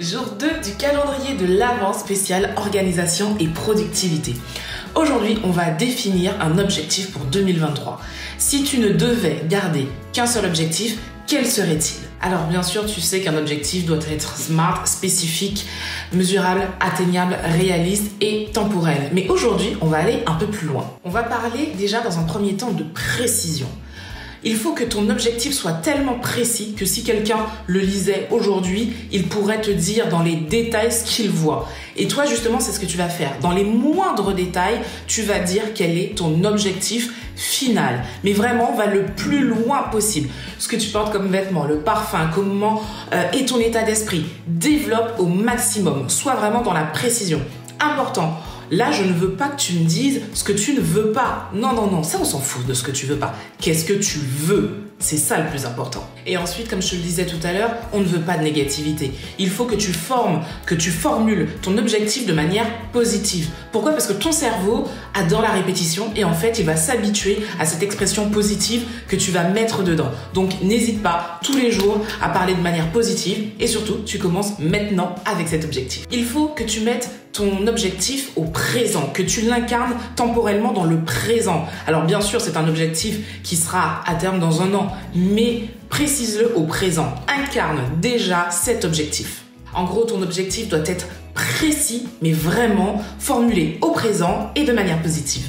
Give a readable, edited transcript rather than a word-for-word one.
Jour 2 du calendrier de l'Avent spécial organisation et productivité. Aujourd'hui, on va définir un objectif pour 2023. Si tu ne devais garder qu'un seul objectif, quel serait-il? Alors bien sûr, tu sais qu'un objectif doit être smart, spécifique, mesurable, atteignable, réaliste et temporel. Mais aujourd'hui, on va aller un peu plus loin. On va parler déjà dans un premier temps de précision. Il faut que ton objectif soit tellement précis que si quelqu'un le lisait aujourd'hui, il pourrait te dire dans les détails ce qu'il voit. Et toi, justement, c'est ce que tu vas faire. Dans les moindres détails, tu vas dire quel est ton objectif final. Mais vraiment, va le plus loin possible. Ce que tu portes comme vêtements, le parfum, comment est ton état d'esprit. Développe au maximum. Sois vraiment dans la précision. Important. Là, je ne veux pas que tu me dises ce que tu ne veux pas. Non, ça on s'en fout de ce que tu veux pas. Qu'est-ce que tu veux? C'est ça le plus important. Et ensuite, comme je te le disais tout à l'heure, on ne veut pas de négativité. Il faut que tu formules ton objectif de manière positive. Pourquoi? Parce que ton cerveau adore la répétition et en fait, il va s'habituer à cette expression positive que tu vas mettre dedans. Donc, n'hésite pas tous les jours à parler de manière positive et surtout, tu commences maintenant avec cet objectif. Il faut que tu mettes ton objectif au présent, que tu l'incarnes temporellement dans le présent. Alors bien sûr, c'est un objectif qui sera à terme dans un an, mais précise-le au présent. Incarne déjà cet objectif. En gros, ton objectif doit être précis, mais vraiment formulé au présent et de manière positive.